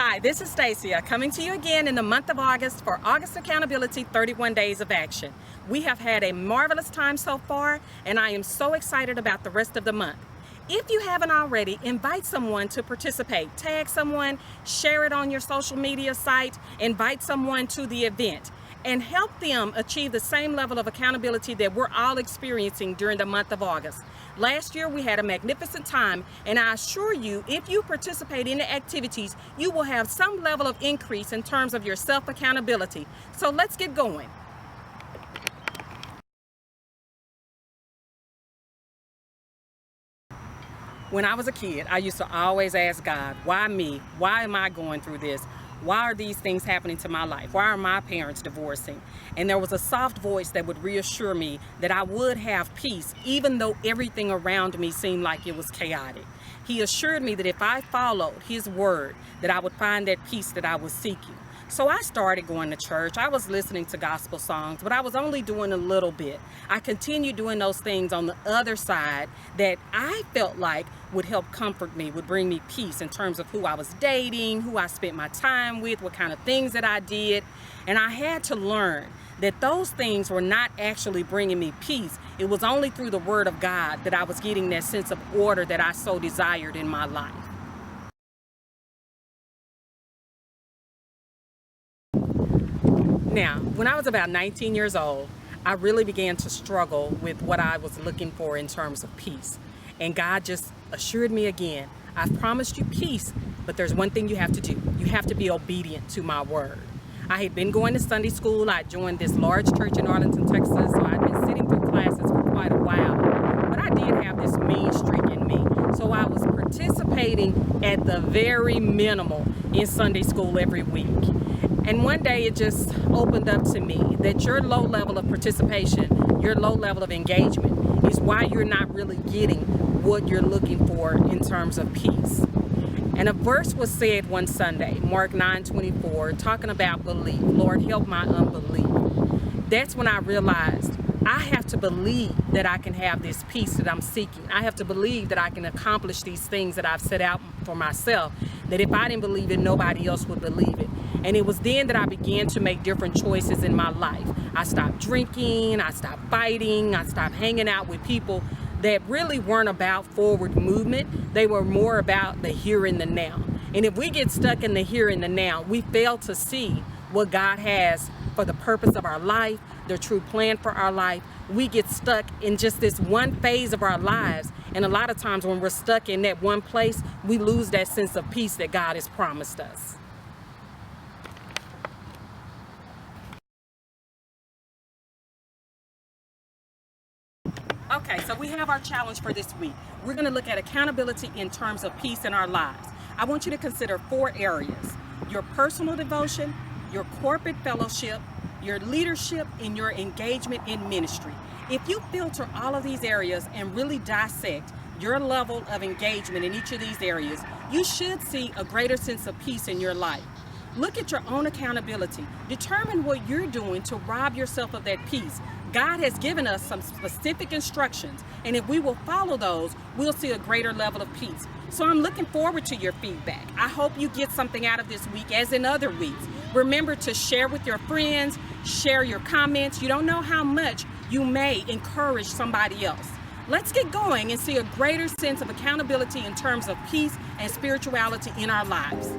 Hi, this is Stacia coming to you again in the month of August for August Accountability 31 Days of Action. We have had a marvelous time so far, and I am so excited about the rest of the month. If you haven't already, invite someone to participate. Tag someone, share it on your social media site, invite someone to the event, and help them achieve the same level of accountability that we're all experiencing during the month of August. Last year we had a magnificent time, and I assure you, if you participate in the activities, you will have some level of increase in terms of your self-accountability. So let's get going. When I was a kid, I used to always ask God, why me? Why am I going through this? Why are these things happening to my life? Why are my parents divorcing? And there was a soft voice that would reassure me that I would have peace, even though everything around me seemed like it was chaotic. He assured me that if I followed his word, that I would find that peace that I was seeking. So I started going to church. I was listening to gospel songs, but I was only doing a little bit. I continued doing those things on the other side that I felt like would help comfort me, would bring me peace in terms of who I was dating, who I spent my time with, what kind of things that I did. And I had to learn that those things were not actually bringing me peace. It was only through the word of God that I was getting that sense of order that I so desired in my life. Now, when I was about 19 years old, I really began to struggle with what I was looking for in terms of peace. And God just assured me again, I've promised you peace, but there's one thing you have to do. You have to be obedient to my word. I had been going to Sunday school. I joined this large church in Arlington, Texas, so I'd been sitting through classes for quite a while. But I did have this mean streak in me. So I was participating at the very minimal in Sunday school every week. And one day it just opened up to me that your low level of participation, your low level of engagement is why you're not really getting what you're looking for in terms of peace. And a verse was said one Sunday, Mark 9:24, talking about belief. Lord, help my unbelief. That's when I realized I have to believe that I can have this peace that I'm seeking. I have to believe that I can accomplish these things that I've set out for myself, that if I didn't believe it, nobody else would believe it. And it was then that I began to make different choices in my life. I stopped drinking, I stopped fighting, I stopped hanging out with people that really weren't about forward movement. They were more about the here and the now. And if we get stuck in the here and the now, we fail to see what God has for the purpose of our life, the true plan for our life. We get stuck in just this one phase of our lives. And a lot of times when we're stuck in that one place, we lose that sense of peace that God has promised us. Okay, so we have our challenge for this week. We're going to look at accountability in terms of peace in our lives. I want you to consider 4 areas: your personal devotion, your corporate fellowship, your leadership, and your engagement in ministry. If you filter all of these areas and really dissect your level of engagement in each of these areas, you should see a greater sense of peace in your life. Look at your own accountability. Determine what you're doing to rob yourself of that peace. God has given us some specific instructions, and if we will follow those, we'll see a greater level of peace. So I'm looking forward to your feedback. I hope you get something out of this week as in other weeks. Remember to share with your friends, share your comments. You don't know how much you may encourage somebody else. Let's get going and see a greater sense of accountability in terms of peace and spirituality in our lives.